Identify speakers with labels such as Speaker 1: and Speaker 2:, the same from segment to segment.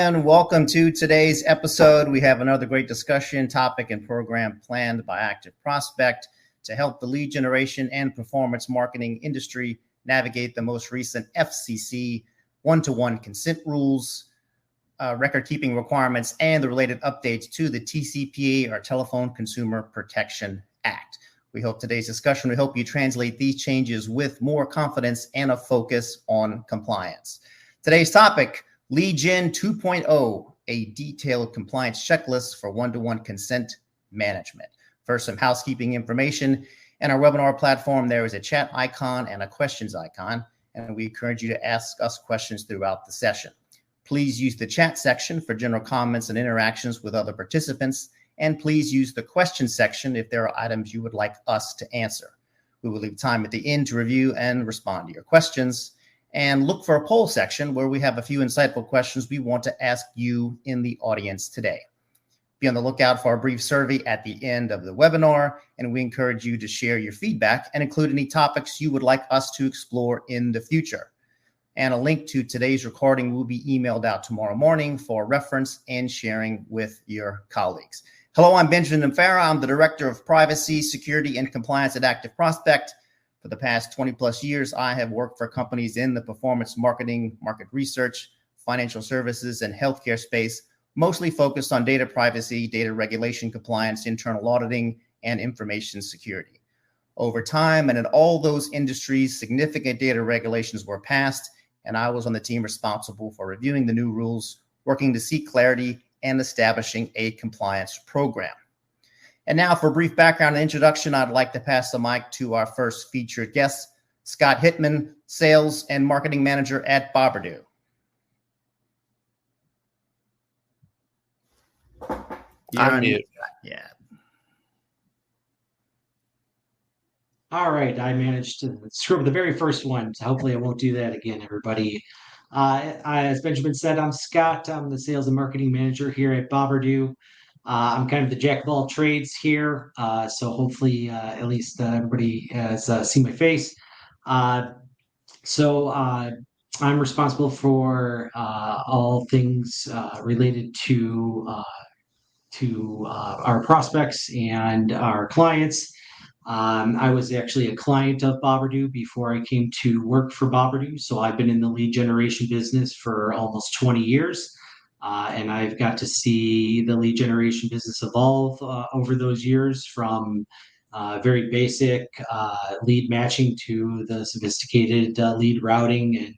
Speaker 1: gentlemen, welcome to today's episode. We have another great discussion, topic, and program planned by ActiveProspect to help the lead generation and performance marketing industry navigate the most recent FCC one-to-one consent rules, record-keeping requirements, and the related updates to the TCPA, or Telephone Consumer Protection Act. We hope today's discussion will help you translate these changes with more confidence and a focus on compliance. Today's topic, Lead Gen 2.0, a detailed compliance checklist for one-to-one consent management. First, some housekeeping information. In our webinar platform, there is a chat icon and a questions icon, and we encourage you to ask us questions throughout the session. Please use the chat section for general comments and interactions with other participants, and please use the question section if there are items you would like us to answer. We will leave time at the end to review and respond to your questions. And look for a poll section where we have a few insightful questions we want to ask you in the audience today. Be on the lookout for a brief survey at the end of the webinar, and we encourage you to share your feedback and include any topics you would like us to explore in the future. And a link to today's recording will be emailed out tomorrow morning for reference and sharing with your colleagues. Hello, I'm Benjamin Farah. I'm the Director of Privacy, Security, and Compliance at ActiveProspect. For the past 20 plus years, I have worked for companies in the performance marketing, market research, financial services, and healthcare space, mostly focused on data privacy, data regulation compliance, internal auditing, and information security. Over time and in all those industries, significant data regulations were passed, and I was on the team responsible for reviewing the new rules, working to seek clarity, and establishing a compliance program. And now for a brief background and introduction, I'd like to pass the mic to our first featured guest, Scott Hittman, Sales and Marketing Manager at Boberdoo.
Speaker 2: I'm mute.
Speaker 1: Yeah.
Speaker 3: All right, I managed to screw up the very first one, so hopefully I won't do that again, everybody. As Benjamin said, I'm Scott. I'm the Sales and Marketing Manager here at Boberdoo. I'm kind of the jack of all trades here, so hopefully at least everybody has seen my face. So I'm responsible for all things related to our prospects and our clients. I was actually a client of Boberdoo before I came to work for Boberdoo, so I've been in the lead generation business for almost 20 years. And I've got to see the lead generation business evolve over those years from very basic lead matching to the sophisticated lead routing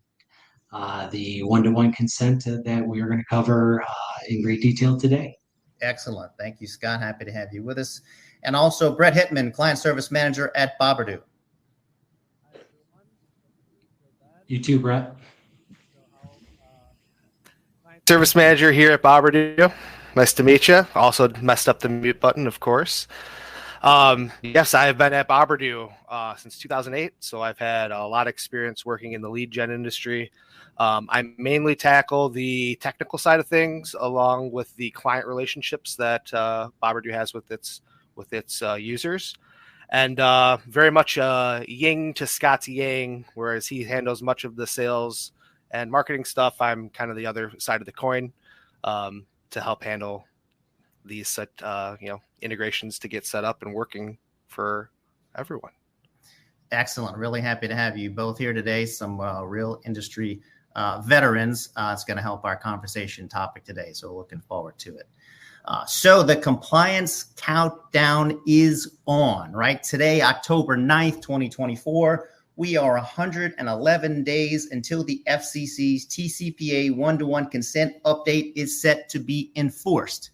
Speaker 3: and the one-to-one consent that we are going to cover in great detail today.
Speaker 1: Excellent. Thank you, Scott. Happy to have you with us. And also Brett Hittman, Client Service Manager at Boberdoo.
Speaker 3: You too, Brett.
Speaker 2: Service Manager here at Boberdoo. Nice to meet you. Also messed up the mute button, of course. Yes, I have been at Boberdoo since 2008, so I've had a lot of experience working in the lead gen industry. I mainly tackle the technical side of things along with the client relationships that Boberdoo has with its users. And very much yin to Scott's yang, whereas he handles much of the sales and marketing stuff. I'm kind of the other side of the coin to help handle these integrations to get set up and working for everyone.
Speaker 1: Excellent. Really happy to have you both here today. Some real industry veterans. It's going to help our conversation topic today. So looking forward to it. So the compliance countdown is on, right? Today, October 9th, 2024. We are 111 days until the FCC's TCPA one-to-one consent update is set to be enforced.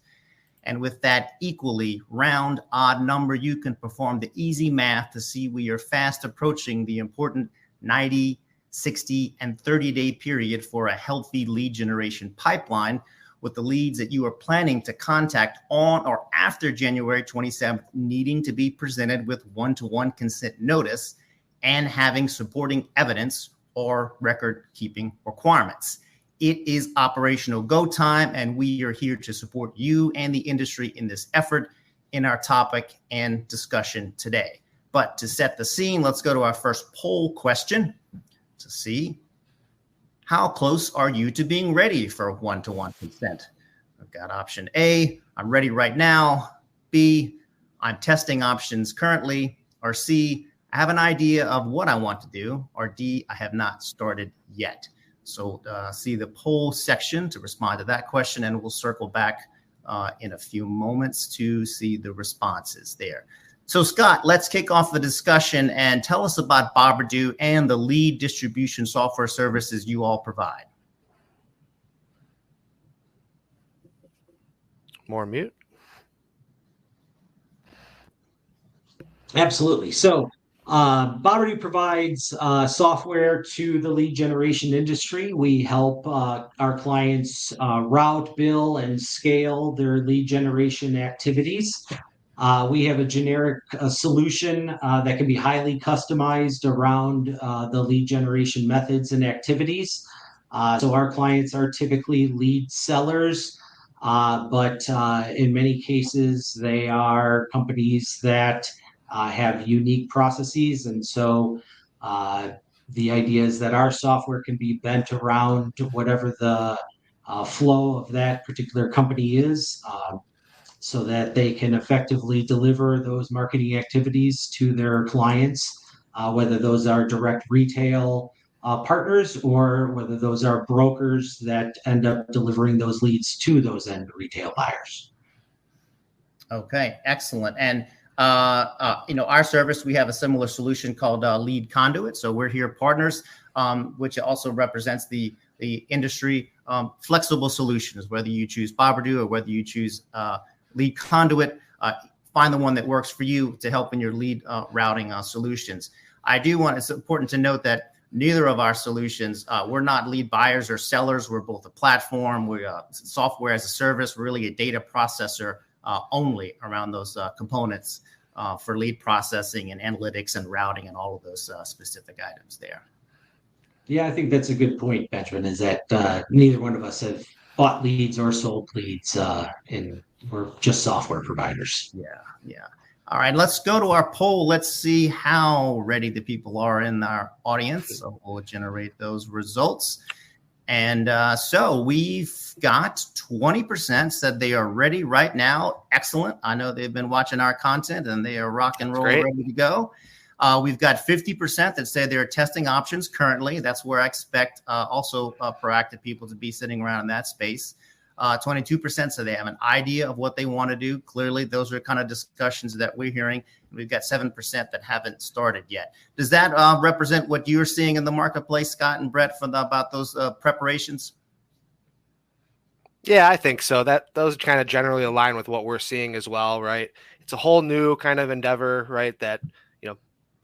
Speaker 1: And with that equally round, odd number, you can perform the easy math to see we are fast approaching the important 90, 60, and 30-day period for a healthy lead generation pipeline, with the leads that you are planning to contact on or after January 27th needing to be presented with one-to-one consent notice and having supporting evidence or record-keeping requirements. It is operational go time, and we are here to support you and the industry in this effort in our topic and discussion today. But to set the scene, let's go to our first poll question to see How close are you to being ready for one-to-one consent? I've got option A, I'm ready right now. B, I'm testing options currently. Or C, I have an idea of what I want to do. Or D, I have not started yet. So see the poll section to respond to that question, and we'll circle back in a few moments to see the responses there. So Scott, let's kick off the discussion and tell us about Boberdoo and the lead distribution software services you all provide.
Speaker 2: More mute.
Speaker 3: Absolutely. So Boberdoo provides software to the lead generation industry. We help our clients route, bill, and scale their lead generation activities. We have a generic solution that can be highly customized around the lead generation methods and activities. So our clients are typically lead sellers, but in many cases, they are companies that have unique processes. And so the idea is that our software can be bent around whatever the flow of that particular company is, so that they can effectively deliver those marketing activities to their clients, whether those are direct retail partners or whether those are brokers that end up delivering those leads to those end retail buyers.
Speaker 1: Okay, excellent. And our service, we have a similar solution called Lead Conduit. So we're here partners, which also represents the industry flexible solutions, whether you choose Boberdoo or whether you choose Lead Conduit, find the one that works for you to help in your lead routing solutions. It's important to note that neither of our solutions, we're not lead buyers or sellers. We're both a platform. We're software as a service, really a data processor only around those components for lead processing and analytics and routing and all of those specific items there.
Speaker 3: Yeah, I think that's a good point, Benjamin, is that neither one of us have bought leads or sold leads, and we're just software providers.
Speaker 1: Yeah. All right, let's go to our poll. Let's see how ready the people are in our audience. So we'll generate those results. And so we've got 20% said they are ready right now. Excellent. I know they've been watching our content and they are rock and roll, ready to go. We've got 50% that say they're testing options currently. That's where I expect also proactive people to be sitting around in that space. 22% say they have an idea of what they want to do. Clearly, those are kind of discussions that we're hearing. We've got 7% that haven't started yet. Does that represent what you're seeing in the marketplace, Scott and Brett, about those preparations?
Speaker 2: Yeah, I think so. Those kind of generally align with what we're seeing as well, right? It's a whole new kind of endeavor, right? That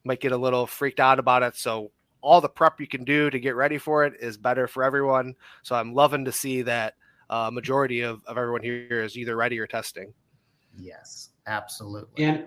Speaker 2: might get a little freaked out about it. So all the prep you can do to get ready for it is better for everyone. So I'm loving to see that majority of everyone here is either ready or testing.
Speaker 1: Yes, absolutely.
Speaker 3: And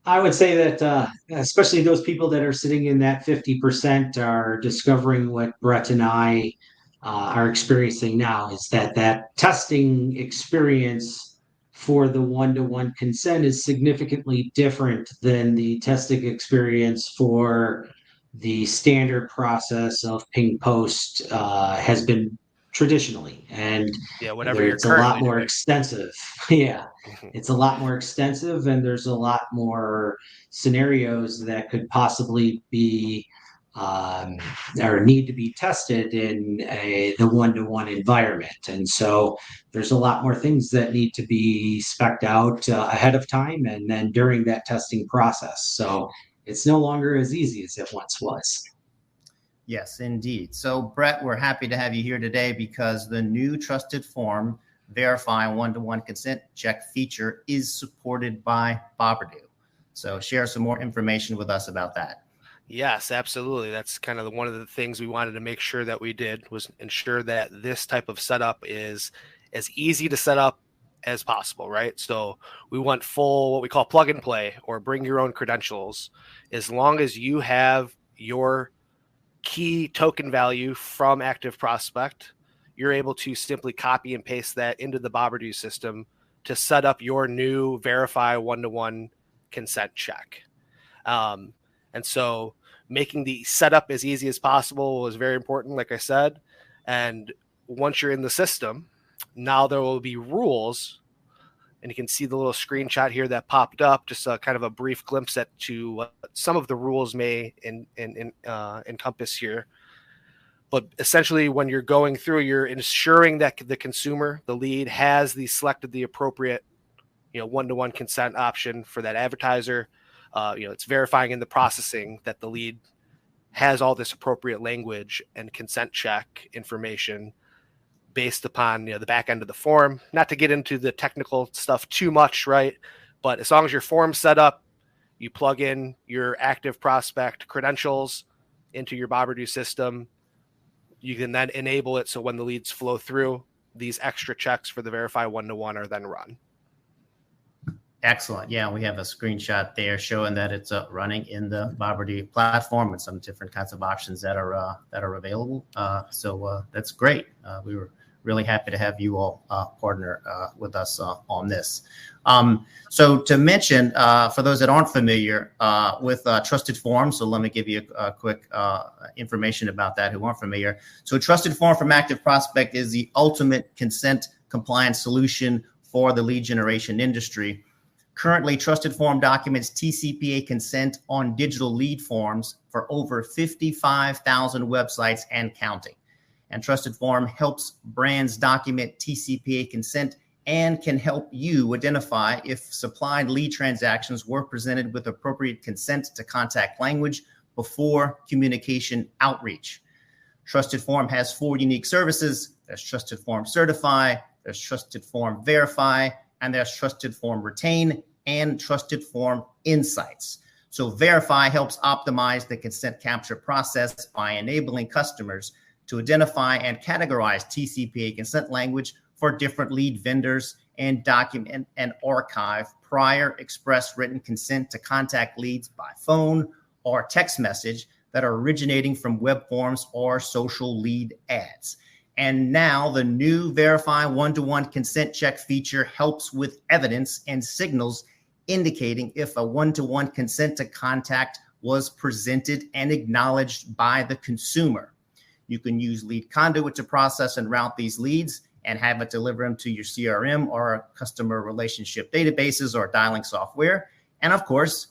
Speaker 3: I would say that especially those people that are sitting in that 50% are discovering what Brett and I are experiencing now, is that testing experience for the one-to-one consent is significantly different than the testing experience for the standard process of ping post has been traditionally. And
Speaker 2: whatever
Speaker 3: it's a lot more extensive. Yeah, it's a lot more extensive, and there's a lot more scenarios that could possibly be or need to be tested in the one-to-one environment. And so there's a lot more things that need to be spec'd out ahead of time and then during that testing process. So it's no longer as easy as it once was.
Speaker 1: Yes, indeed. So, Brett, we're happy to have you here today because the new trusted form verify one-to-one consent check feature is supported by Boberdoo. So share some more information with us about that.
Speaker 2: Yes, absolutely. That's kind of one of the things we wanted to make sure that we did, was ensure that this type of setup is as easy to set up as possible, right? So we want full, what we call plug and play, or bring your own credentials. As long as you have your key token value from ActiveProspect, you're able to simply copy and paste that into the Boberdoo system to set up your new verify one-to-one consent check. And so making the setup as easy as possible was very important, like I said. And once you're in the system, now there will be rules, and you can see the little screenshot here that popped up, just a kind of a brief glimpse at to what some of the rules may encompass here. But essentially, when you're going through, you're ensuring that the consumer, the lead, has selected the appropriate, one-to-one consent option for that advertiser. It's verifying in the processing that the lead has all this appropriate language and consent check information based upon the back end of the form. Not to get into the technical stuff too much, right? But as long as your form's set up, you plug in your ActiveProspect credentials into your Boberdoo system. You can then enable it so when the leads flow through, these extra checks for the verify one-to-one are then run.
Speaker 1: Excellent. Yeah, we have a screenshot there showing that it's running in the Boberdoo platform and some different kinds of options that are available. So that's great. We were really happy to have you all partner with us on this. So to mention, for those that aren't familiar with Trusted Form, so let me give you a quick information about that who aren't familiar. So Trusted Form from ActiveProspect is the ultimate consent compliance solution for the lead generation industry. Currently, Trusted Form documents TCPA consent on digital lead forms for over 55,000 websites and counting. And Trusted Form helps brands document TCPA consent and can help you identify if supplied lead transactions were presented with appropriate consent to contact language before communication outreach. Trusted Form has 4 unique services. There's Trusted Form Certify, there's Trusted Form Verify, and there's Trusted Form Retain and Trusted Form Insights. So Verify helps optimize the consent capture process by enabling customers to identify and categorize TCPA consent language for different lead vendors and document and archive prior express written consent to contact leads by phone or text message that are originating from web forms or social lead ads. And now the new Verify one-to-one consent check feature helps with evidence and signals indicating if a one-to-one consent to contact was presented and acknowledged by the consumer. You can use Lead Conduit to process and route these leads and have it deliver them to your CRM or customer relationship databases or dialing software. And of course,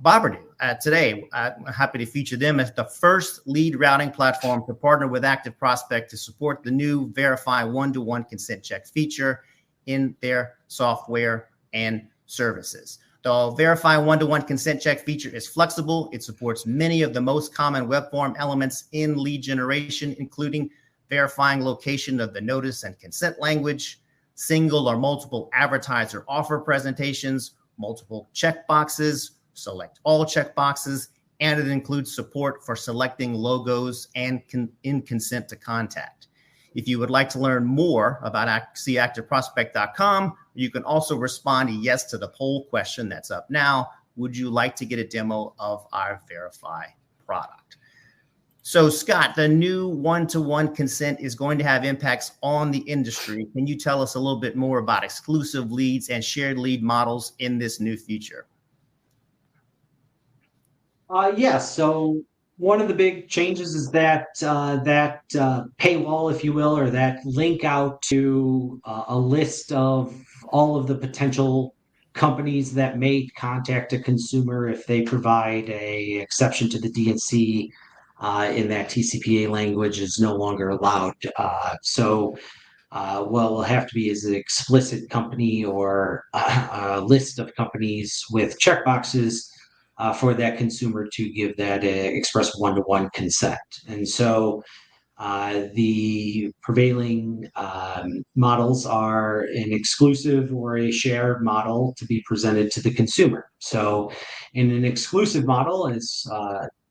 Speaker 1: Boberdoo. Today, I'm happy to feature them as the first lead routing platform to partner with ActiveProspect to support the new Verify one-to-one consent check feature in their software and services. The Verify one-to-one consent check feature is flexible. It supports many of the most common web form elements in lead generation, including verifying location of the notice and consent language, single or multiple advertiser offer presentations, multiple checkboxes, select all checkboxes, and it includes support for selecting logos and in consent to contact. If you would like to learn more about activeprospect.com, you can also respond yes to the poll question that's up now. Would you like to get a demo of our Verify product? So Scott, the new one-to-one consent is going to have impacts on the industry. Can you tell us a little bit more about exclusive leads and shared lead models in this new feature?
Speaker 3: Yes. So one of the big changes is that paywall, if you will, or that link out to a list of all of the potential companies that may contact a consumer if they provide a exception to the DNC in that TCPA language is no longer allowed. What will have to be is an explicit company or a list of companies with checkboxes for that consumer to give that express one-to-one consent. And so the prevailing models are an exclusive or a shared model to be presented to the consumer. So in an exclusive model, as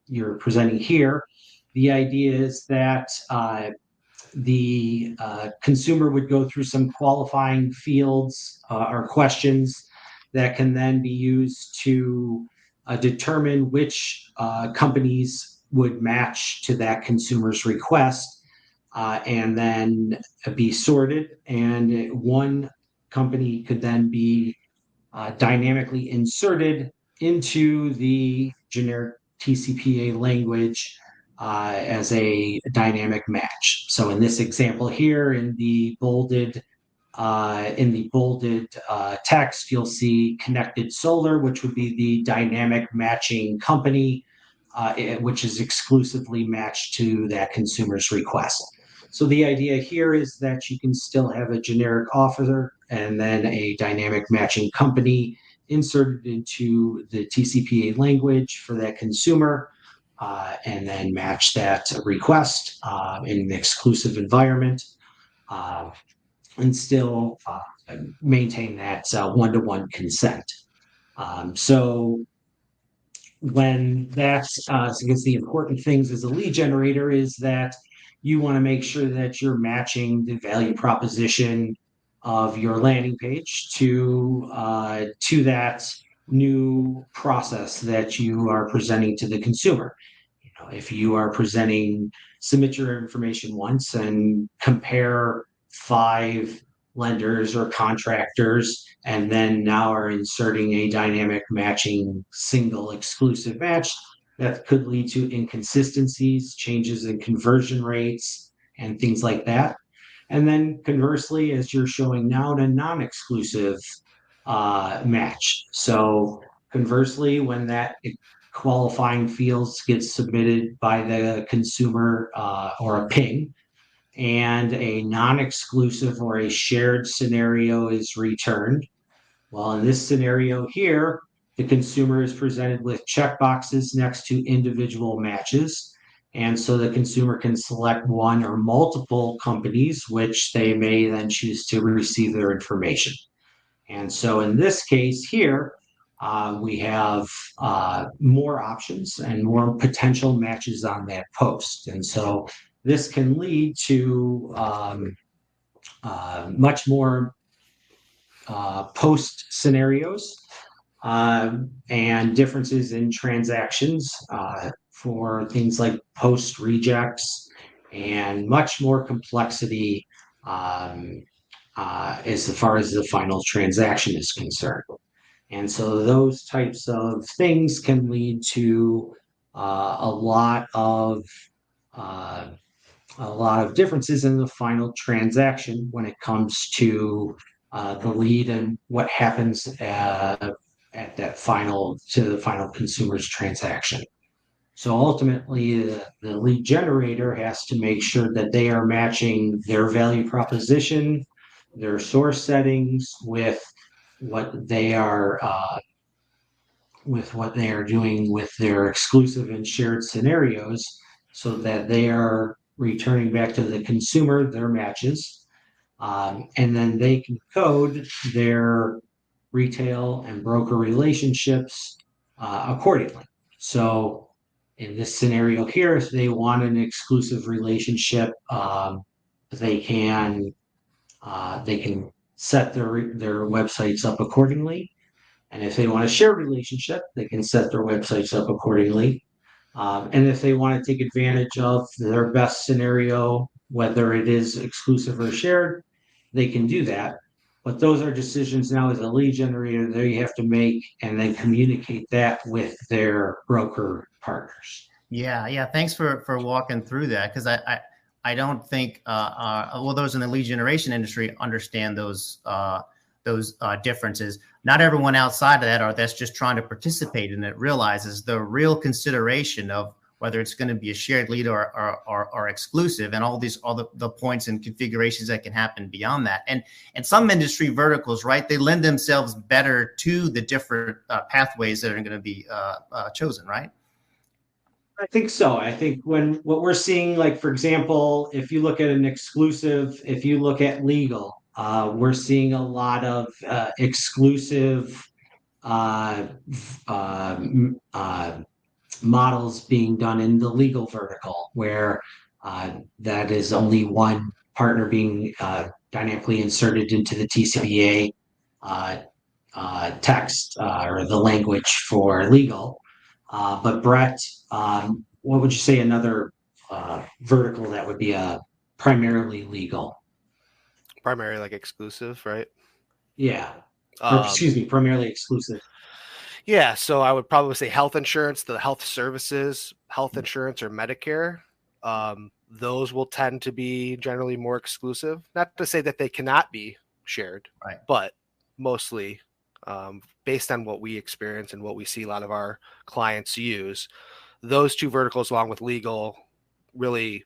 Speaker 3: you're presenting here, the idea is that the consumer would go through some qualifying fields or questions that can then be used to determine which companies would match to that consumer's request and then be sorted. And one company could then be dynamically inserted into the generic TCPA language as a dynamic match. So in this example here, in the bolded text, you'll see Connected Solar, which would be the dynamic matching company, which is exclusively matched to that consumer's request. So the idea here is that you can still have a generic offer and then a dynamic matching company inserted into the TCPA language for that consumer, and then match that request in an exclusive environment, and still maintain that one-to-one consent. So when that's, I guess the important things as a lead generator is that you want to make sure that you're matching the value proposition of your landing page to that new process that you are presenting to the consumer. If you are presenting, submit your information once and compare 5 lenders or contractors, and then now are inserting a dynamic matching single exclusive match, that could lead to inconsistencies, changes in conversion rates, and things like that. And then conversely, as you're showing now, a non-exclusive match. So conversely, when that qualifying fields gets submitted by the consumer, or a ping, and a non-exclusive or a shared scenario is returned. Well, in this scenario here, the consumer is presented with checkboxes next to individual matches. And so the consumer can select one or multiple companies, which they may then choose to receive their information. And so in this case here, we have more options and more potential matches on that post. And so this can lead to much more post scenarios and differences in transactions for things like post rejects, and much more complexity as far as the final transaction is concerned. And so those types of things can lead to a lot of differences in the final transaction when it comes to the lead and what happens at that final consumer's transaction. So ultimately, the lead generator has to make sure that they are matching their value proposition, their source settings, with what they are doing with their exclusive and shared scenarios, so that they are returning back to the consumer their matches, and then they can code their retail and broker relationships accordingly. So in this scenario here, if they want an exclusive relationship, they can set their websites up accordingly. And if they want a shared relationship, they can set their websites up accordingly. And if they want to take advantage of their best scenario, whether it is exclusive or shared, they can do that. But those are decisions now as a lead generator that you have to make, and then communicate that with their broker partners.
Speaker 1: Yeah. Thanks for walking through that, because I don't think those in the lead generation industry understand those differences. Not everyone outside of that, or that's just trying to participate in it, realizes the real consideration of whether it's going to be a shared lead or exclusive, and all the points and configurations that can happen beyond that. And some industry verticals, right, they lend themselves better to the different pathways that are going to be chosen, right?
Speaker 3: I think so. I think what we're seeing, like, for example, if you look at an exclusive, if you look at legal, we're seeing a lot of exclusive models being done in the legal vertical, where that is only one partner being dynamically inserted into the TCPA text or the language for legal. But Brett, what would you say another vertical that would be primarily legal?
Speaker 2: Primarily like exclusive, right?
Speaker 3: Yeah. Or, excuse me, primarily exclusive.
Speaker 2: Yeah, so I would probably say health insurance, the health services, health insurance or Medicare. Those will tend to be generally more exclusive. Not to say that they cannot be shared,
Speaker 1: Right.
Speaker 2: but mostly based on what we experience and what we see a lot of our clients use, those two verticals, along with legal, really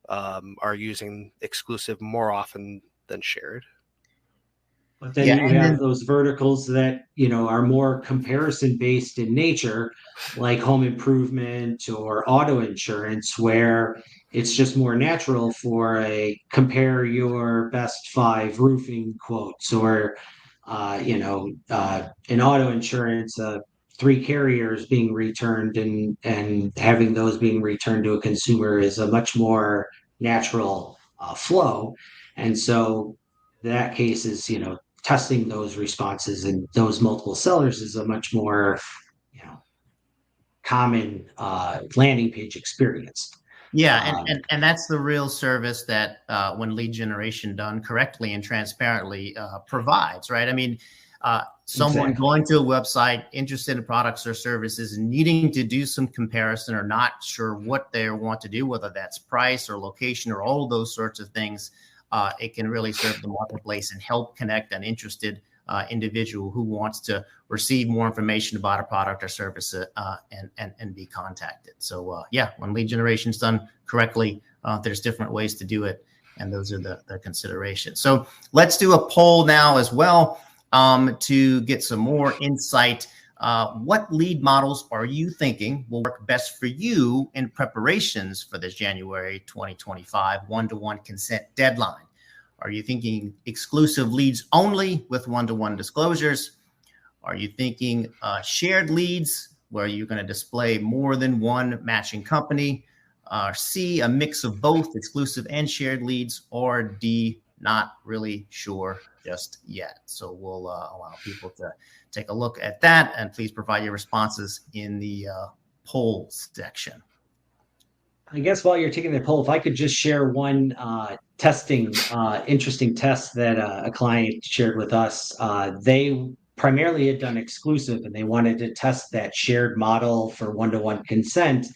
Speaker 2: are using exclusive more often than shared.
Speaker 3: But then
Speaker 1: Yeah,
Speaker 3: you
Speaker 1: and
Speaker 3: have
Speaker 1: then
Speaker 3: those verticals that, are more comparison based in nature, like home improvement or auto insurance, where it's just more natural for a compare your best five roofing quotes, or, in auto insurance, three carriers being returned, and having those being returned to a consumer is a much more natural flow. And so that case is, testing those responses and those multiple sellers is a much more, you know, common landing page experience.
Speaker 1: yeah,
Speaker 3: Um,
Speaker 1: and that's the real service that when lead generation done correctly and transparently provides, right? I mean, someone
Speaker 3: exactly.
Speaker 1: going to a website interested in products or services and needing to do some comparison or not sure what they want to do, whether that's price or location or all those sorts of things, it can really serve the marketplace and help connect an interested individual who wants to receive more information about a product or service and be contacted. So yeah, when lead generation is done correctly, there's different ways to do it, and those are the considerations. So let's do a poll now as well to get some more insight. What lead models are you thinking will work best for you in preparations for this January 2025 one-to-one consent deadline? Are you thinking exclusive leads only with one-to-one disclosures? Are you thinking shared leads where you're going to display more than one matching company? C, a mix of both exclusive and shared leads? Or D, not really sure just yet. So we'll allow people to take a look at that, and please provide your responses in the poll section.
Speaker 3: I guess while you're taking the poll, if I could just share one interesting test that a client shared with us. They primarily had done exclusive, and they wanted to test that shared model for one-to-one consent.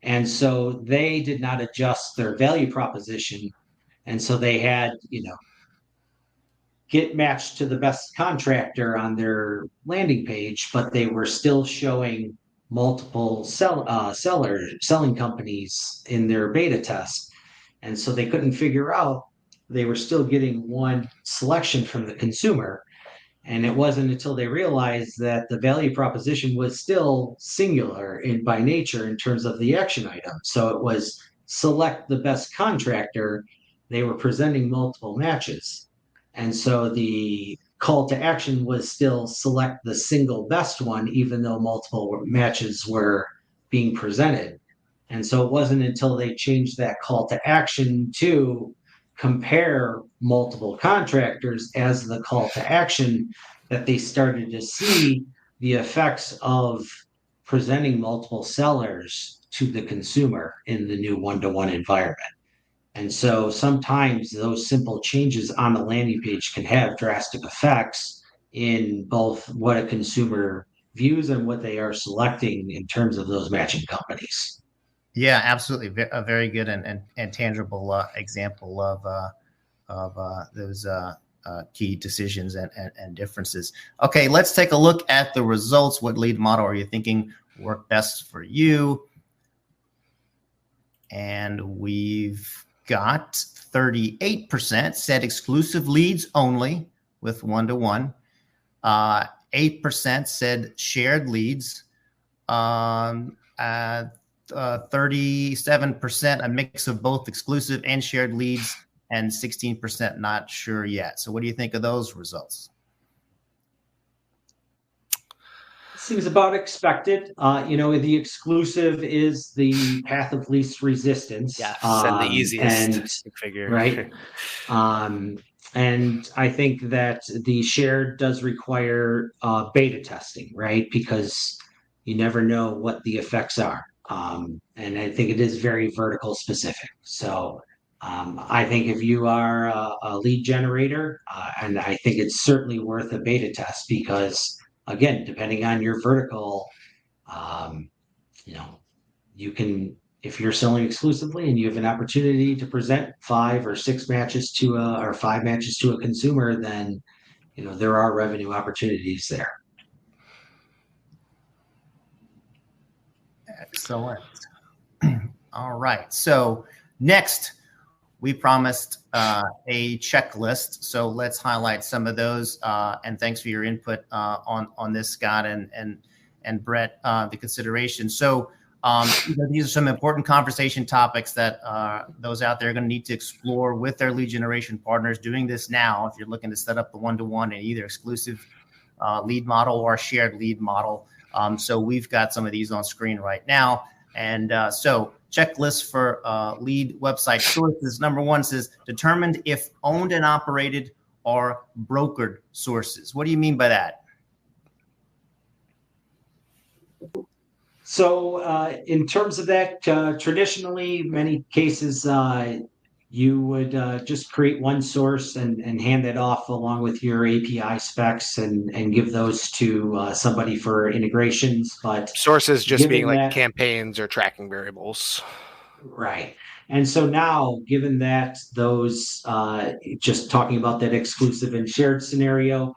Speaker 3: And so they did not adjust their value proposition. And so they had, get matched to the best contractor on their landing page, but they were still showing multiple selling companies in their beta test. And so they couldn't figure out, they were still getting one selection from the consumer. And it wasn't until they realized that the value proposition was still singular by nature in terms of the action item. So it was select the best contractor. They were presenting multiple matches. And so the call to action was still select the single best one, even though multiple matches were being presented. And so it wasn't until they changed that call to action to compare multiple contractors as the call to action that they started to see the effects of presenting multiple sellers to the consumer in the new one-to-one environment. And so sometimes those simple changes on the landing page can have drastic effects in both what a consumer views and what they are selecting in terms of those matching companies.
Speaker 1: Yeah, absolutely. A very good and tangible example of those key decisions and differences. Okay, let's take a look at the results. What lead model are you thinking work best for you? And we've got 38% said exclusive leads only with one-to-one. 8% said shared leads. 37% a mix of both exclusive and shared leads, and 16% not sure yet. So what do you think of those results?
Speaker 3: Seems about expected. The exclusive is the path of least resistance.
Speaker 2: Yes, and the easiest
Speaker 3: and
Speaker 2: figure.
Speaker 3: right. And I think that the shared does require beta testing, right? Because you never know what the effects are. And I think it is very vertical specific. So I think if you are a lead generator, and I think it's certainly worth a beta test, because again, depending on your vertical, you can, if you're selling exclusively and you have an opportunity to present 5 matches to a consumer, then there are revenue opportunities there.
Speaker 1: Excellent. All right. So next, we promised a checklist. So let's highlight some of those. And thanks for your input on this, Scott and Brett, the consideration. So these are some important conversation topics that those out there are going to need to explore with their lead generation partners. Doing this now, if you're looking to set up the one-to-one in either exclusive lead model or shared lead model. So we've got some of these on screen right now. And so checklist for lead website sources. Number one says determined if owned and operated or brokered sources. What do you mean by that?
Speaker 3: So in terms of that, traditionally, many cases, you would just create one source and hand it off along with your API specs and give those to somebody for integrations. But
Speaker 2: sources just being like
Speaker 3: that,
Speaker 2: campaigns or tracking variables.
Speaker 3: Right. And so now, given that those, just talking about that exclusive and shared scenario,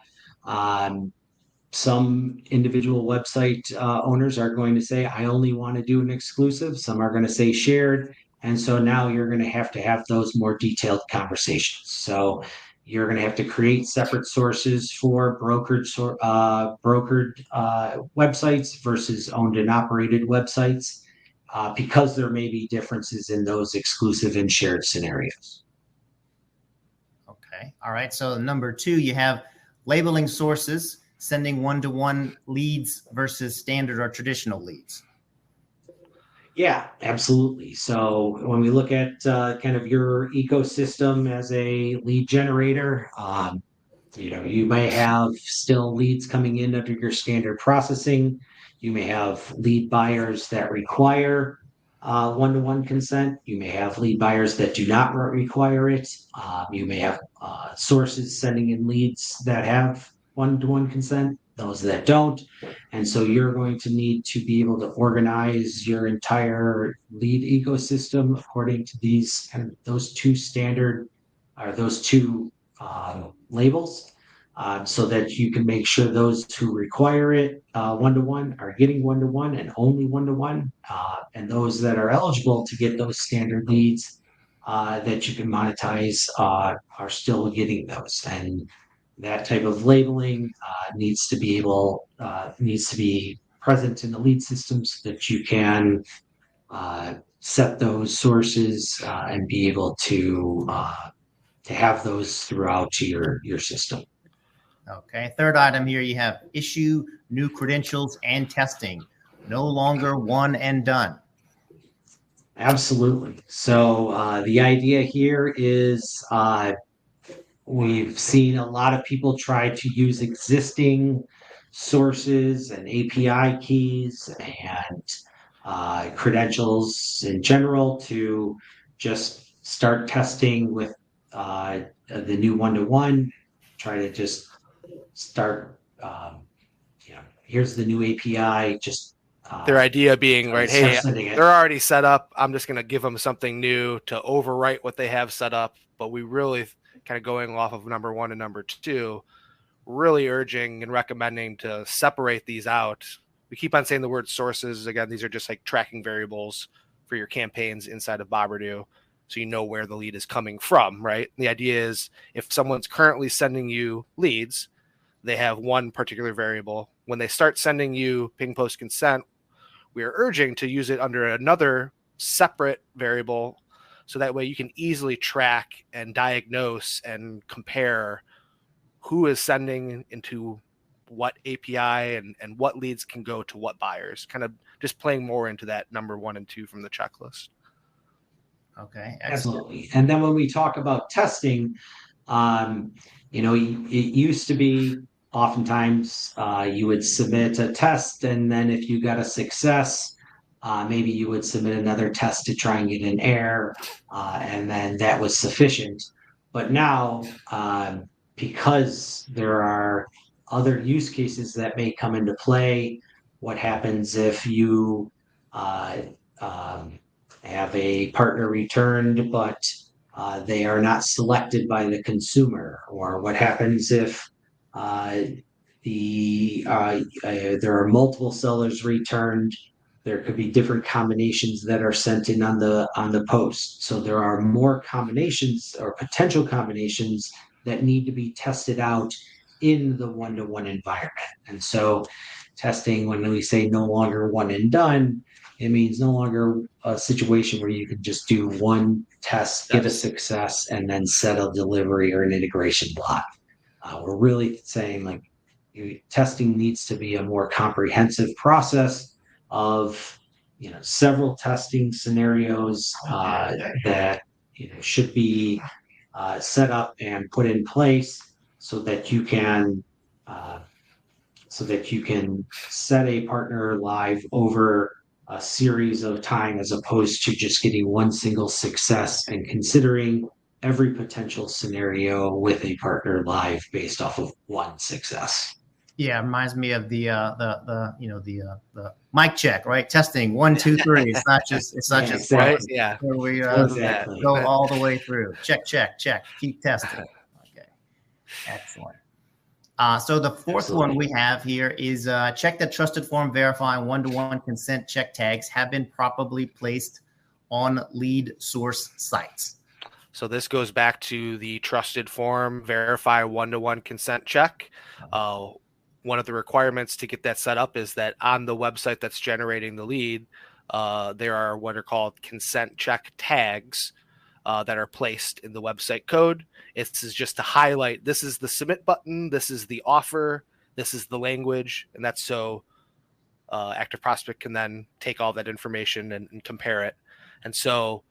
Speaker 3: some individual website owners are going to say, I only want to do an exclusive. Some are going to say shared. And so now you're going to have those more detailed conversations. So you're going to have to create separate sources for brokered websites versus owned and operated websites, because there may be differences in those exclusive and shared scenarios.
Speaker 1: Okay. All right. So number two, you have labeling sources, sending one-to-one leads versus standard or traditional leads.
Speaker 3: Yeah, absolutely. So when we look at kind of your ecosystem as a lead generator, you may have still leads coming in under your standard processing. You may have lead buyers that require one-to-one consent. You may have lead buyers that do not require it. You may have sources sending in leads that have one-to-one consent, those that don't. And so you're going to need to be able to organize your entire lead ecosystem according to those two standard, or those two labels, so that you can make sure those who require it one-to-one are getting one-to-one and only one-to-one, and those that are eligible to get those standard leads that you can monetize are still getting those. And that type of labeling needs to be present in the lead system so that you can set those sources and be able to have those throughout your system.
Speaker 1: Okay. Third item here, you have issue new credentials and testing. No longer one and done.
Speaker 3: Absolutely. So the idea here is we've seen a lot of people try to use existing sources and API keys and credentials in general to just start testing with the new one-to-one, try to just start, here's the new API, just
Speaker 2: their idea being, right, hey, they're already set up. I'm just going to give them something new to overwrite what they have set up. But we really kind of going off of number one and number two, really urging and recommending to separate these out. We keep on saying the word sources. Again, these are just like tracking variables for your campaigns inside of Boberdoo, so you know where the lead is coming from, right? And the idea is if someone's currently sending you leads, they have one particular variable. When they start sending you ping post consent, we are urging to use it under another separate variable, so that way you can easily track and diagnose and compare who is sending into what API and what leads can go to what buyers, kind of just playing more into that number one and two from the checklist.
Speaker 1: Okay. Excellent.
Speaker 3: Absolutely. And then when we talk about testing, it used to be oftentimes you would submit a test, and then if you got a success, maybe you would submit another test to try and get an error, and then that was sufficient. But now, because there are other use cases that may come into play. What happens if you have a partner returned, but they are not selected by the consumer? Or what happens if there are multiple sellers returned? There could be different combinations that are sent in on the post. So there are more combinations or potential combinations that need to be tested out in the one-to-one environment. And so testing, when we say no longer one and done, it means no longer a situation where you can just do one test, get a success, and then set a delivery or an integration block. We're really saying like testing needs to be a more comprehensive process of several testing scenarios that should be set up and put in place so that you can set a partner live over a series of time, as opposed to just getting one single success and considering every potential scenario with a partner live based off of one success.
Speaker 1: Yeah, it reminds me of the mic check, right? Testing 1, 2, 3. It's not just
Speaker 3: exactly.
Speaker 2: Right? Yeah.
Speaker 1: where we
Speaker 3: Exactly.
Speaker 1: go all the way through. Check. Keep testing. Okay, excellent. So the fourth one we have here is check that trusted form verifying one-to-one consent check tags have been properly placed on lead source sites.
Speaker 2: So this goes back to the trusted form verify one-to-one consent check. One of the requirements to get that set up is that on the website that's generating the lead, there are what are called consent check tags that are placed in the website code. This is just to highlight, this is the submit button, this is the offer, this is the language, and that's so ActiveProspect can then take all that information and compare it. And so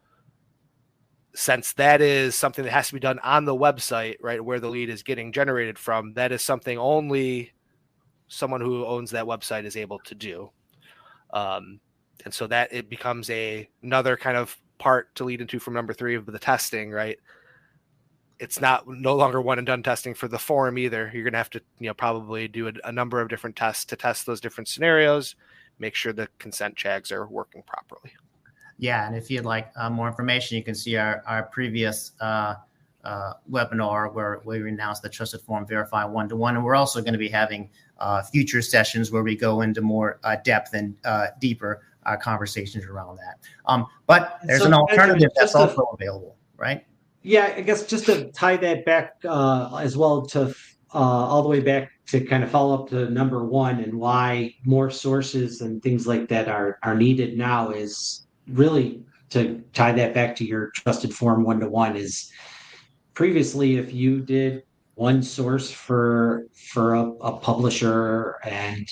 Speaker 2: since that is something that has to be done on the website, right, where the lead is getting generated from, that is something only someone who owns that website is able to do. And so that it becomes another kind of part to lead into from number 3 of the testing, right? It's no longer one and done testing for the form either. You're going to have to, probably do a number of different tests to test those different scenarios, make sure the consent tags are working properly.
Speaker 1: Yeah, and if you'd like more information, you can see our previous webinar where we announced the trusted form verify one-to-one, and we're also going to be having future sessions where we go into more depth and deeper conversations around that. But there's an alternative that's also available, right?
Speaker 3: Yeah, I guess just to tie that back as well to all the way back to kind of follow up to number 1 and why more sources and things like that are needed now, is really to tie that back to your trusted form one-to-one. Is previously, if you did one source for a publisher and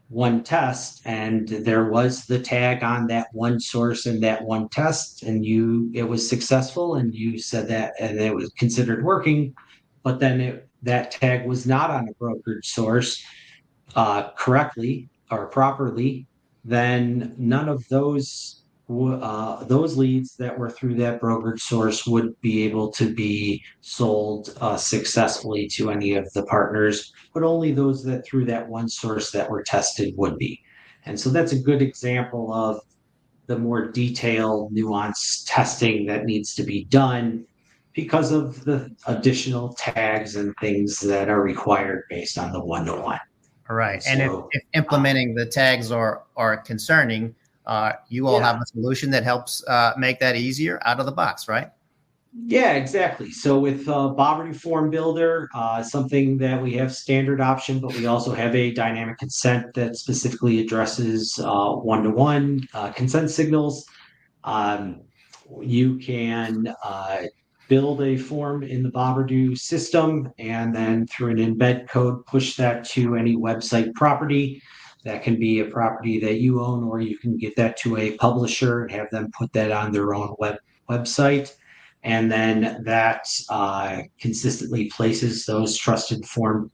Speaker 3: one test, and there was the tag on that one source and that one test, and it was successful, and you said that, and it was considered working, but then that tag was not on a brokered source correctly or properly, then none of those leads that were through that brokered source would be able to be sold successfully to any of the partners, but only those that through that one source that were tested would be. And so that's a good example of the more detailed, nuanced testing that needs to be done because of the additional tags and things that are required based on the one-to-one.
Speaker 1: All right. And if implementing the tags are concerning, you all have a solution that helps make that easier out of the box, right?
Speaker 3: Yeah, exactly. So with Boberdoo Form Builder, something that we have standard option, but we also have a dynamic consent that specifically addresses one-to-one consent signals. You can build a form in the Boberdoo system, and then through an embed code, push that to any website property. That can be a property that you own, or you can get that to a publisher and have them put that on their own website. And then that consistently places those trusted form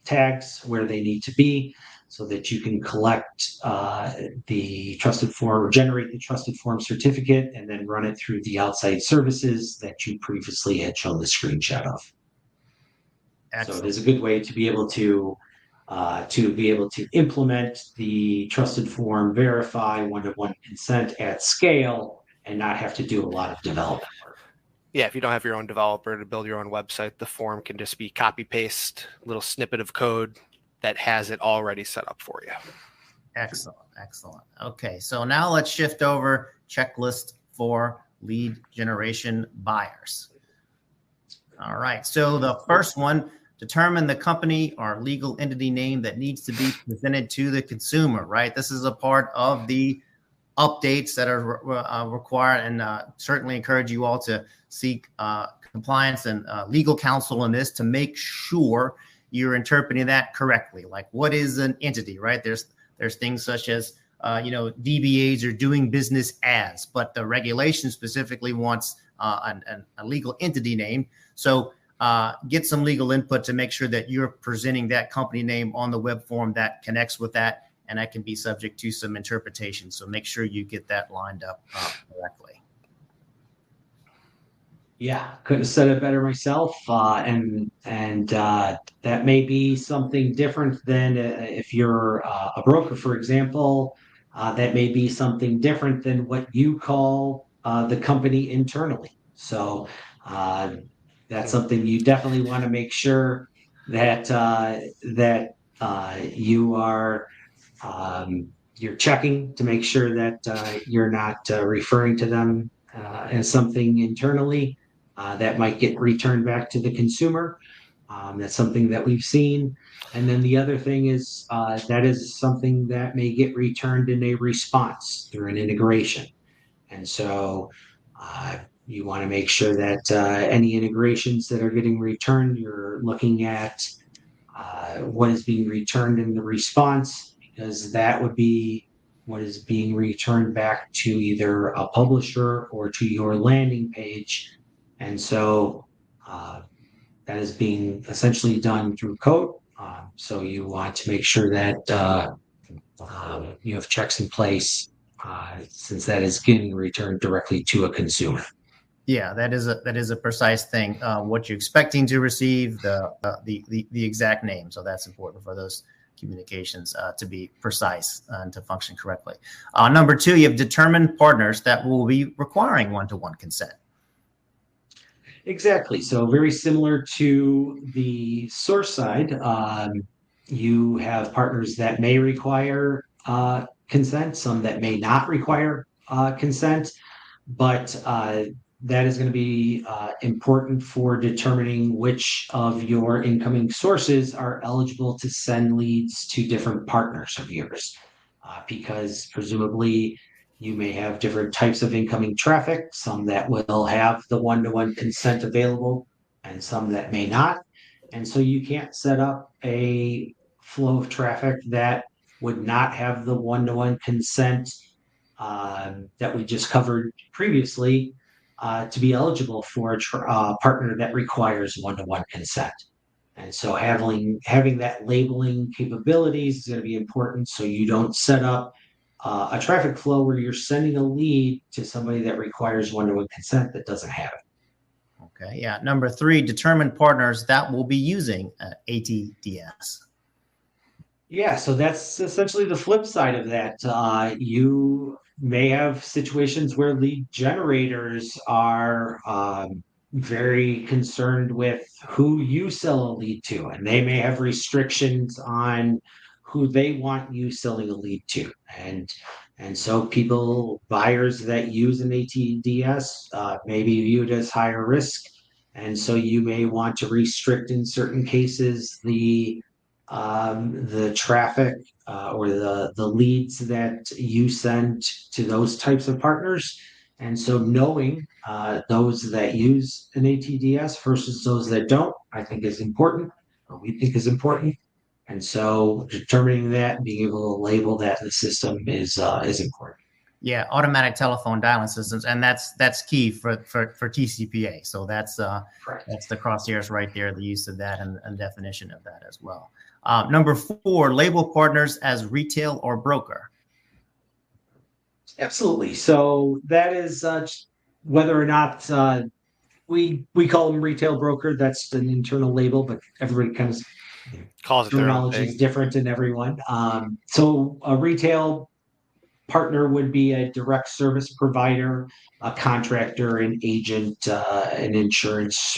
Speaker 3: tags where they need to be, so that you can collect the trusted form or generate the trusted form certificate and then run it through the outside services that you previously had shown the screenshot of. So it is a good way to be able to implement the trusted form, verify one-to-one consent at scale, and not have to do a lot of development work.
Speaker 2: Yeah, if you don't have your own developer to build your own website, the form can just be copy paste, little snippet of code that has it already set up for you.
Speaker 1: Excellent. Okay, so now let's shift over checklist for lead generation buyers. All right, so the first one, determine the company or legal entity name that needs to be presented to the consumer, right? This is a part of the updates that are required, and certainly encourage you all to seek compliance and legal counsel in this to make sure you're interpreting that correctly. Like, what is an entity, right? There's things such as DBAs are doing business as, but the regulation specifically wants a legal entity name. So get some legal input to make sure that you're presenting that company name on the web form that connects with that, and that can be subject to some interpretation. So make sure you get that lined up correctly.
Speaker 3: Yeah, couldn't have said it better myself. And that may be something different than if you're a broker, for example. That may be something different than what you call the company internally. So that's something you definitely want to make sure that you are you're checking to make sure that you're not referring to them as something internally that might get returned back to the consumer. That's something that we've seen. And then the other thing is that is something that may get returned in a response through an integration. And so you want to make sure that any integrations that are getting returned, you're looking at what is being returned in the response, because that would be what is being returned back to either a publisher or to your landing page. And so that is being essentially done through code. So you want to make sure that you have checks in place since that is getting returned directly to a consumer.
Speaker 1: Yeah, that is a precise thing. What you're expecting to receive, the exact name. So that's important for those communications to be precise and to function correctly. Number two, you have determined partners that will be requiring one-to-one consent.
Speaker 3: Exactly. So very similar to the source side, you have partners that may require consent, some that may not require consent, but that is going to be important for determining which of your incoming sources are eligible to send leads to different partners of yours, because presumably you may have different types of incoming traffic, some that will have the one-to-one consent available and some that may not. And so you can't set up a flow of traffic that would not have the one-to-one consent that we just covered previously to be eligible for a partner that requires one-to-one consent. And so having that labeling capabilities is going to be important, so you don't set up a traffic flow where you're sending a lead to somebody that requires one-to-one consent that doesn't have it.
Speaker 1: Okay, yeah. Number three, determine partners that will be using ATDS.
Speaker 3: Yeah, so that's essentially the flip side of that. You may have situations where lead generators are very concerned with who you sell a lead to, and they may have restrictions on who they want you selling a lead to. And so buyers that use an ATDS may be viewed as higher risk. And so you may want to restrict in certain cases the traffic or the leads that you send to those types of partners. And so knowing those that use an ATDS versus those that don't, I think is important, or we think is important. And so determining that, being able to label that in the system is important.
Speaker 1: Yeah, automatic telephone dialing systems, and that's key for TCPA. So that's the crosshairs right there, the use of that and definition of that as well. Number four, label partners as retail or broker.
Speaker 3: Absolutely. So that is whether or not we call them retail broker. That's an internal label, but everybody kind of
Speaker 2: Calls it their own
Speaker 3: terminology is
Speaker 2: thing.
Speaker 3: different in everyone. So a retail partner would be a direct service provider, a contractor, an agent, an insurance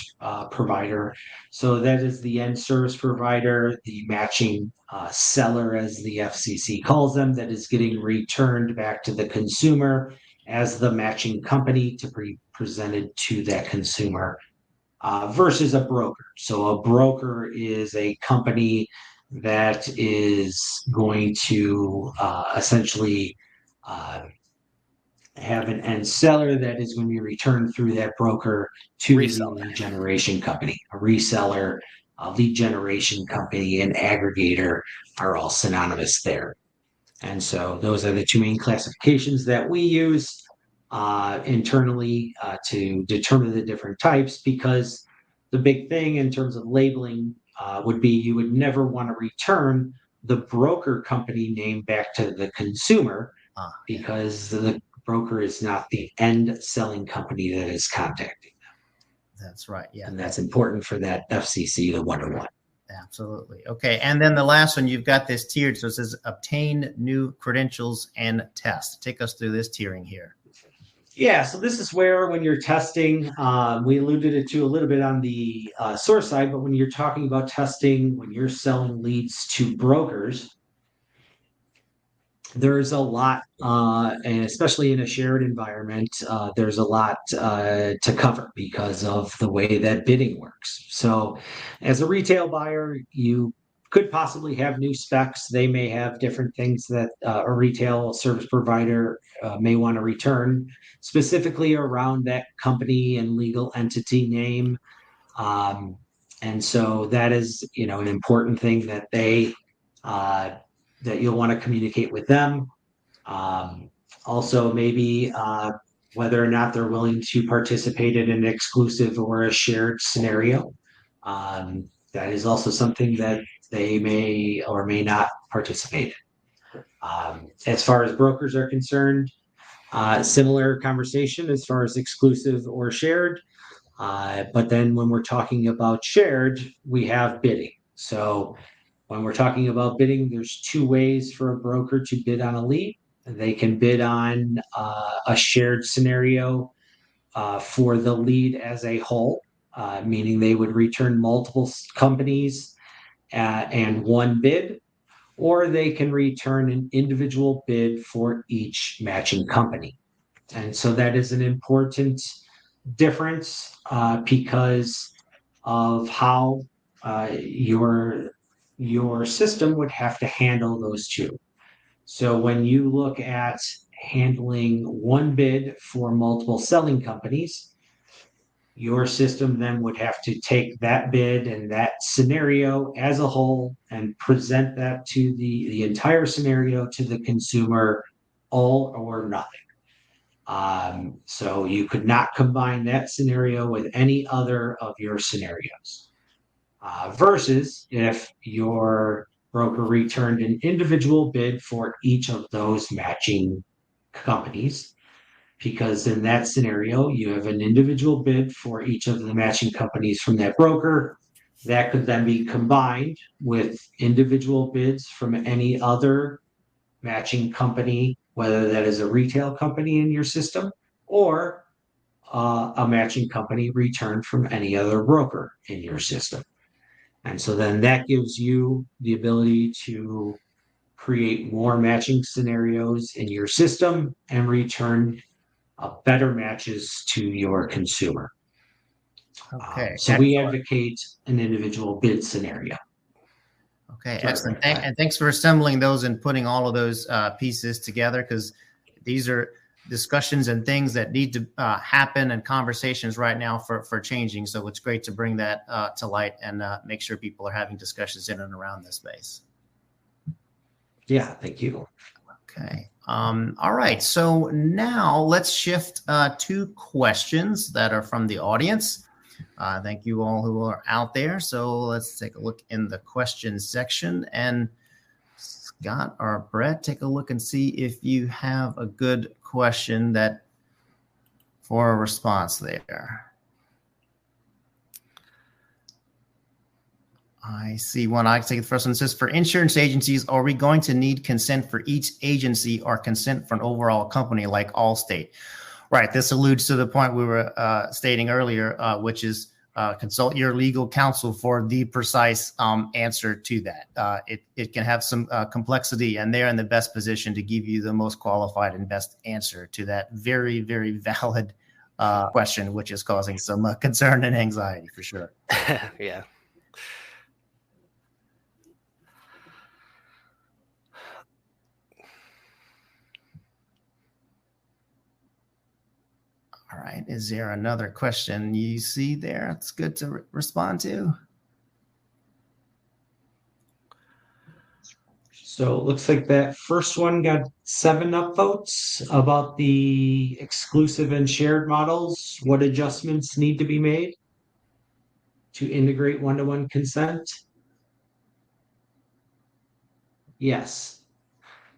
Speaker 3: provider. So that is the end service provider, the matching seller, as the FCC calls them, that is getting returned back to the consumer as the matching company to be presented to that consumer, versus a broker. So a broker is a company that is going to essentially have an end seller that is going to be returned through that broker to the lead generation company. A reseller, a lead generation company, an aggregator are all synonymous there. And so those are the two main classifications that we use internally to determine the different types, because the big thing in terms of labeling would be you would never want to return the broker company name back to the consumer, because the broker is not the end selling company that is contacting them.
Speaker 1: That's right. Yeah.
Speaker 3: And that's important for that FCC to wonder what.
Speaker 1: Absolutely. Okay. And then the last one, you've got this tiered. So it says obtain new credentials and test. Take us through this tiering here.
Speaker 3: Yeah, so this is where when you're testing, we alluded it to a little bit on the source side, but when you're talking about testing, when you're selling leads to brokers, there's a lot, and especially in a shared environment, there's a lot to cover because of the way that bidding works. So as a retail buyer, you could possibly have new specs. They may have different things that a retail service provider may want to return, specifically around that company and legal entity name. And so that is, an important thing that that you'll want to communicate with them. Also, maybe whether or not they're willing to participate in an exclusive or a shared scenario. That is also something that they may or may not participate in. As far as brokers are concerned, similar conversation as far as exclusive or shared. But then when we're talking about shared, we have bidding. So when we're talking about bidding, there's two ways for a broker to bid on a lead. They can bid on a shared scenario for the lead as a whole, meaning they would return multiple companies and one bid, or they can return an individual bid for each matching company. And so that is an important difference because of how your system would have to handle those two. So when you look at handling one bid for multiple selling companies, your system then would have to take that bid and that scenario as a whole and present that to the entire scenario to the consumer, all or nothing. So you could not combine that scenario with any other of your scenarios. Versus if your broker returned an individual bid for each of those matching companies, because in that scenario, you have an individual bid for each of the matching companies from that broker. That could then be combined with individual bids from any other matching company, whether that is a retail company in your system or a matching company returned from any other broker in your system. And so then that gives you the ability to create more matching scenarios in your system and return better matches to your consumer.
Speaker 1: Okay.
Speaker 3: So we advocate an individual bid scenario.
Speaker 1: Okay, excellent. And thanks for assembling those and putting all of those pieces together, because these are discussions and things that need to happen and conversations right now for changing. So it's great to bring that to light and make sure people are having discussions in and around this space.
Speaker 3: Yeah, thank you.
Speaker 1: Okay. All right. So now let's shift to questions that are from the audience. Thank you all who are out there. So let's take a look in the questions section. And Scott or Brett, take a look and see if you have a good question for a response there. I see one. I can take the first one. It says, for insurance agencies, are we going to need consent for each agency or consent for an overall company like Allstate? Right. This alludes to the point we were stating earlier, which is consult your legal counsel for the precise answer to that. It can have some complexity, and they're in the best position to give you the most qualified and best answer to that very, very valid question, which is causing some concern and anxiety for sure.
Speaker 2: Yeah.
Speaker 1: All right. Is there another question you see there? It's good to respond to.
Speaker 3: So it looks like that first one got 7 upvotes about the exclusive and shared models. What adjustments need to be made to integrate one-to-one consent? Yes.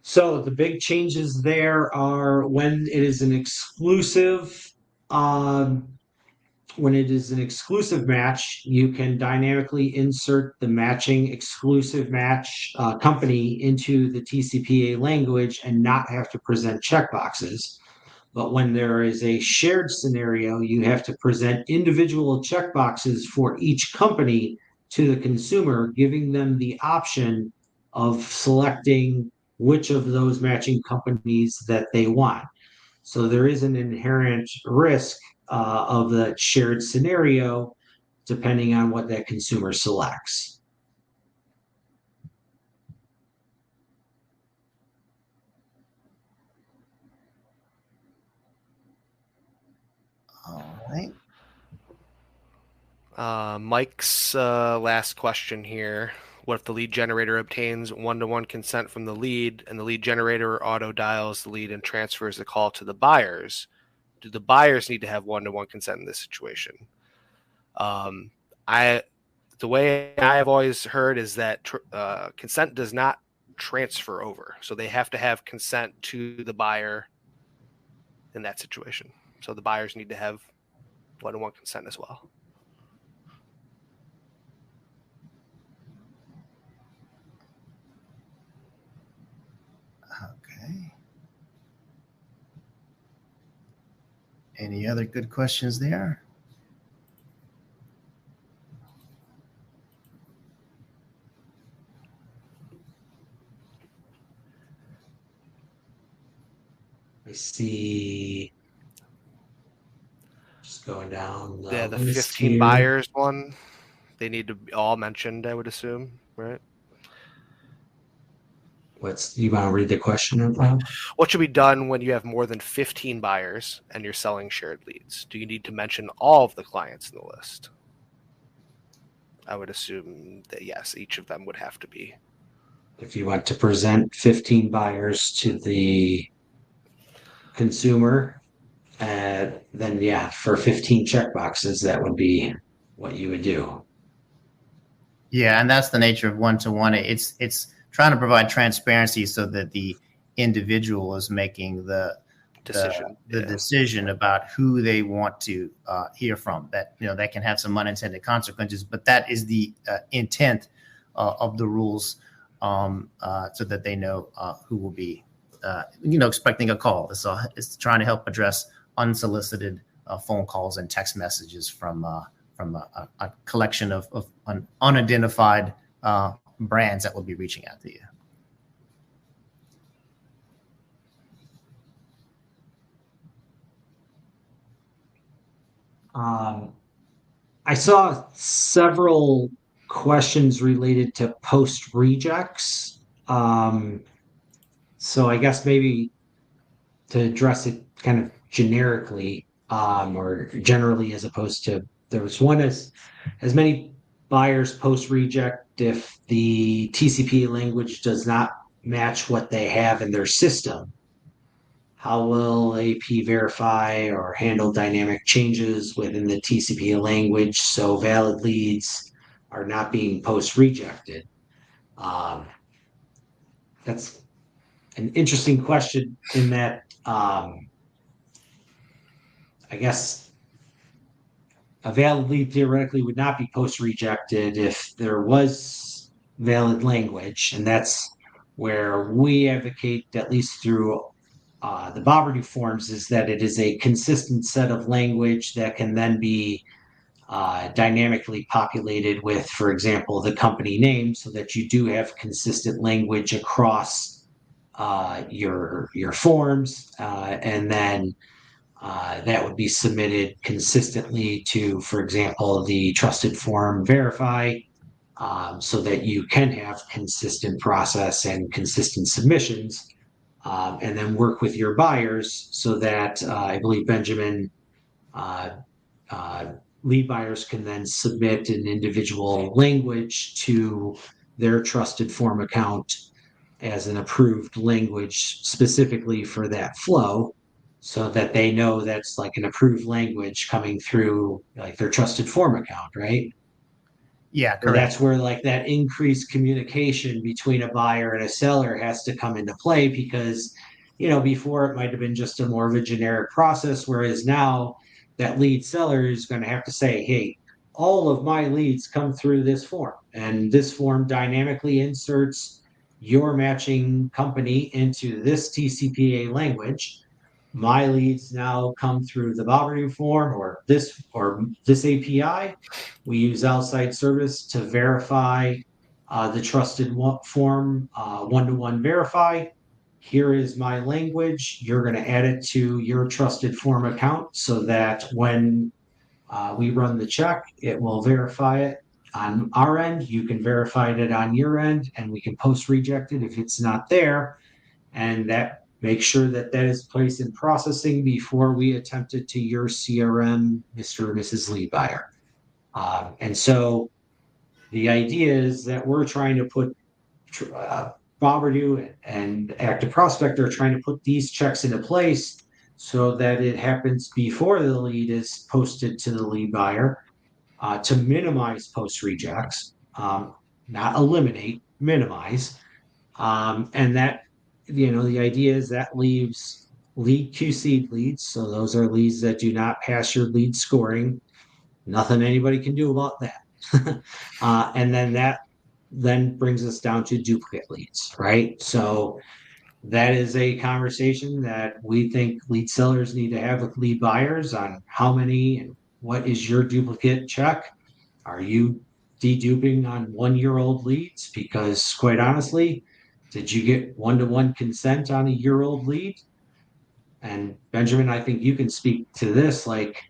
Speaker 3: So the big changes there are when it is an exclusive, when it is an exclusive match, you can dynamically insert the matching exclusive match company into the TCPA language and not have to present checkboxes. But when there is a shared scenario, you have to present individual checkboxes for each company to the consumer, giving them the option of selecting which of those matching companies that they want. So there is an inherent risk of the shared scenario depending on what that consumer selects.
Speaker 1: All right.
Speaker 2: Mike's last question here. What if the lead generator obtains one-to-one consent from the lead and the lead generator auto dials the lead and transfers the call to the buyers? Do the buyers need to have one-to-one consent in this situation? The way I have always heard is that consent does not transfer over. So they have to have consent to the buyer in that situation. So the buyers need to have one-to-one consent as well.
Speaker 1: Okay. Any other good questions there?
Speaker 3: I see. Just going down
Speaker 2: The
Speaker 3: list
Speaker 2: 15
Speaker 3: here.
Speaker 2: buyers one, they need to be all mentioned, I would assume, right?
Speaker 3: You want to read the question out loud?
Speaker 2: What should be done when you have more than 15 buyers and you're selling shared leads? Do you need to mention all of the clients in the list? I would assume that yes, each of them would have to be.
Speaker 3: If you want to present 15 buyers to the consumer, then yeah, for 15 checkboxes, that would be what you would do.
Speaker 1: Yeah, and that's the nature of one-to-one. It's trying to provide transparency so that the individual is making the decision about who they want to hear from. That that can have some unintended consequences, but that is the intent of the rules, so that they know who will be expecting a call. It's trying to help address unsolicited phone calls and text messages from a collection of unidentified brands that will be reaching out to you.
Speaker 3: I saw several questions related to post rejects. So I guess maybe to address it kind of generically, or generally, as opposed to, there was one as many buyers post reject if the TCPA language does not match what they have in their system. How will AP verify or handle dynamic changes within the TCPA language so valid leads are not being post rejected? That's an interesting question in that I guess a valid lead theoretically would not be post rejected if there was valid language, and that's where we advocate, at least through the Boberdoo forms, is that it is a consistent set of language that can then be dynamically populated with, for example, the company name, so that you do have consistent language across your forms, and then that would be submitted consistently to, for example, the trusted form verify, so that you can have consistent process and consistent submissions, and then work with your buyers so that I believe Benjamin, uh, uh, lead buyers can then submit an individual language to their trusted form account as an approved language specifically for that flow, so that they know that's like an approved language coming through like their trusted form account, right?
Speaker 1: Yeah,
Speaker 3: So
Speaker 1: correct.
Speaker 3: that's where like that increased communication between a buyer and a seller has to come into play, because before it might have been just a more of a generic process, whereas now that lead seller is going to have to say, hey, all of my leads come through this form, and this form dynamically inserts your matching company into this TCPA language. My leads now come through the Boberdoo form or this API. We use outside service to verify the trusted form, one-to-one verify. Here is my language. You're going to add it to your trusted form account so that when we run the check, it will verify it on our end. You can verify it on your end, and we can post reject it if it's not there. And that make sure that that is placed in processing before we attempt it to your CRM, Mr. or Mrs. Lead Buyer. And so the idea is that we're trying to put Boberdoo and ActiveProspect are trying to put these checks into place so that it happens before the lead is posted to the lead buyer, to minimize post rejects, not eliminate, minimize. And that, the idea is that leaves lead QC leads. So those are leads that do not pass your lead scoring. Nothing anybody can do about that. And then that then brings us down to duplicate leads, right? So that is a conversation that we think lead sellers need to have with lead buyers on how many and what is your duplicate check. Are you deduping on 1-year-old leads? Because quite honestly, did you get one-to-one consent on a year-old lead? And Benjamin, I think you can speak to this. Like,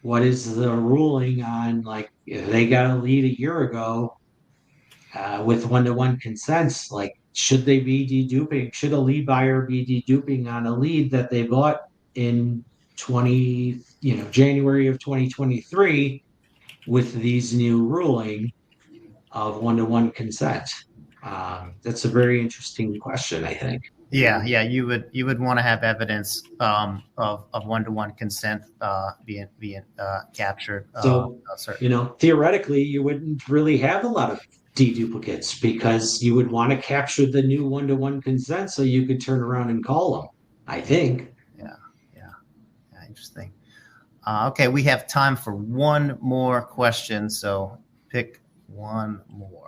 Speaker 3: what is the ruling on, like, if they got a lead a year ago with one-to-one consents? Like, should they be deduping? Should a lead buyer be deduping on a lead that they bought in January of 2023 with these new ruling of one-to-one consent? That's a very interesting question, I think.
Speaker 1: Yeah, you would want to have evidence of one-to-one consent being captured.
Speaker 3: So, theoretically, you wouldn't really have a lot of deduplicates because you would want to capture the new one-to-one consent so you could turn around and call them, I think.
Speaker 1: Yeah, interesting. Okay, we have time for one more question, so pick one more.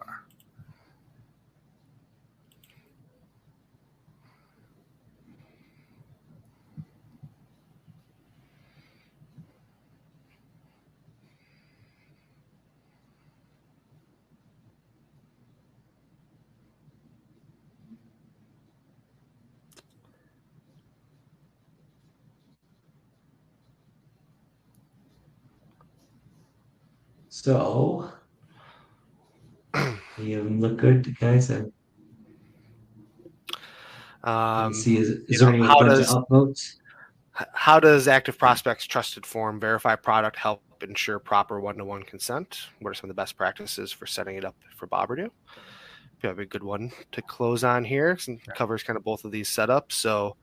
Speaker 3: So, you look good, guys. See, is there any way to upvotes?
Speaker 2: How does ActiveProspect's trusted form verify product help ensure proper one-to-one consent? What are some of the best practices for setting it up for Boberdoo? Probably a good one to close on here, since it covers kind of both of these setups. So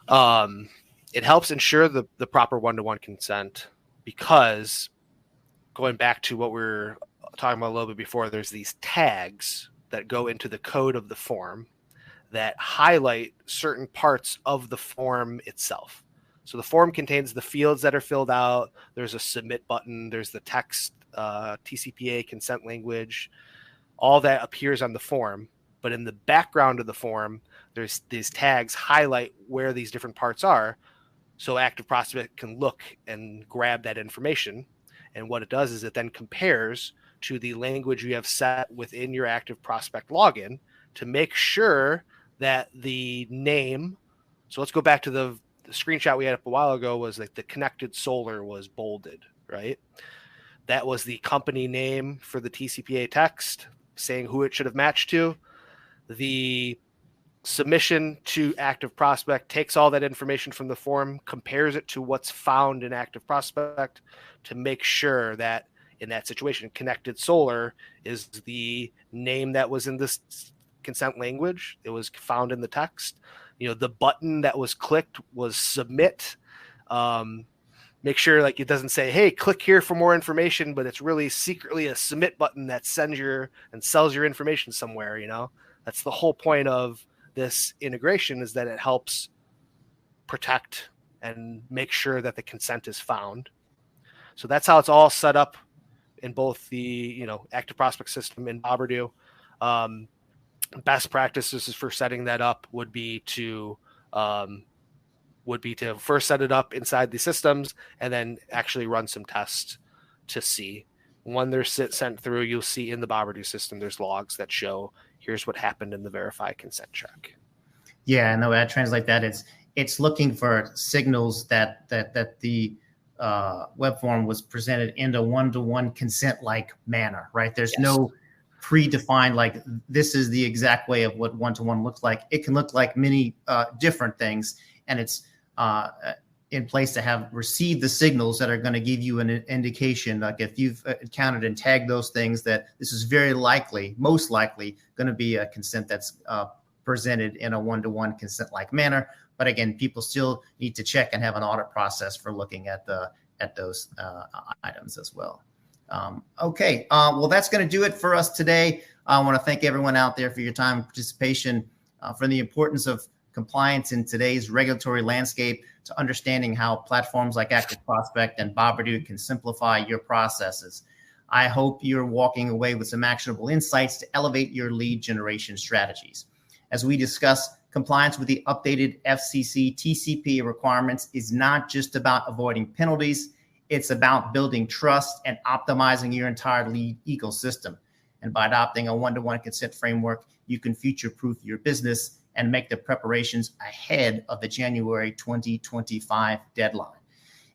Speaker 2: it helps ensure the proper one-to-one consent, because going back to what we were talking about a little bit before, there's these tags that go into the code of the form that highlight certain parts of the form itself. So the form contains the fields that are filled out. There's a submit button. There's the text, TCPA consent language. All that appears on the form. But in the background of the form, there's these tags highlight where these different parts are. So ActiveProspect can look and grab that information. And what it does is it then compares to the language you have set within your ActiveProspect login to make sure that the name. So let's go back to the screenshot we had up a while ago, was like the connected solar was bolded, right? That was the company name for the TCPA text saying who it should have matched to. The submission to ActiveProspect takes all that information from the form, compares it to what's found in ActiveProspect to make sure that in that situation, connected solar is the name that was in this consent language. It was found in the text. The button that was clicked was submit. Make sure like it doesn't say, hey, click here for more information, but it's really secretly a submit button that sends and sells your information somewhere. That's the whole point of this integration, is that it helps protect and make sure that the consent is found. So that's how it's all set up in both the ActiveProspect system and Boberdoo. Best practices for setting that up would be to first set it up inside the systems and then actually run some tests to see. When they're sent through, you'll see in the Boberdoo system there's logs that show here's what happened in the verify consent check.
Speaker 1: Yeah, no, I translate that. It's looking for signals that the web form was presented in a one-to-one consent-like manner, right? There's no predefined, like this is the exact way of what one-to-one looks like. It can look like many different things, and it's in place to have received the signals that are going to give you an indication, like if you've encountered and tagged those things, that this is most likely going to be a consent that's presented in a one-to-one consent-like manner. But again, people still need to check and have an audit process for looking at those items as well. Okay, well, that's going to do it for us today. I want to thank everyone out there for your time and participation, for the importance of compliance in today's regulatory landscape, to understanding how platforms like ActiveProspect and Boberdoo can simplify your processes. I hope you're walking away with some actionable insights to elevate your lead generation strategies. As we discuss, compliance with the updated FCC TCPA requirements is not just about avoiding penalties. It's about building trust and optimizing your entire lead ecosystem. And by adopting a one-to-one consent framework, you can future-proof your business and make the preparations ahead of the January 2025 deadline.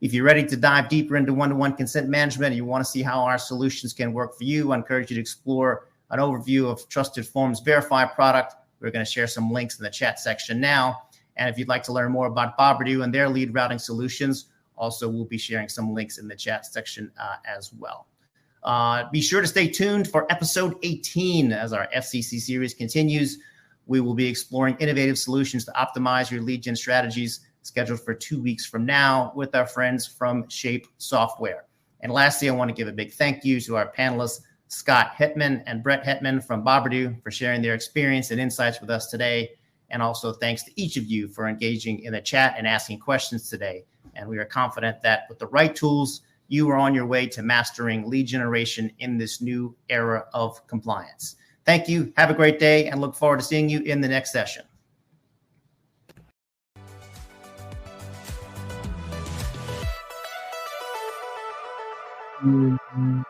Speaker 1: If you're ready to dive deeper into one-to-one consent management and you want to see how our solutions can work for you, I encourage you to explore an overview of Trusted Forms Verify product. We're going to share some links in the chat section now. And if you'd like to learn more about Boberdoo and their lead routing solutions, also we'll be sharing some links in the chat section as well. Be sure to stay tuned for episode 18 as our FCC series continues. We will be exploring innovative solutions to optimize your lead gen strategies, scheduled for 2 weeks from now with our friends from Shape Software. And lastly, I want to give a big thank you to our panelists, Scott Hetman and Brett Hetman from Boberdoo, for sharing their experience and insights with us today. And also thanks to each of you for engaging in the chat and asking questions today. And we are confident that with the right tools, you are on your way to mastering lead generation in this new era of compliance. Thank you. Have a great day and look forward to seeing you in the next session.
Speaker 4: Mm-hmm.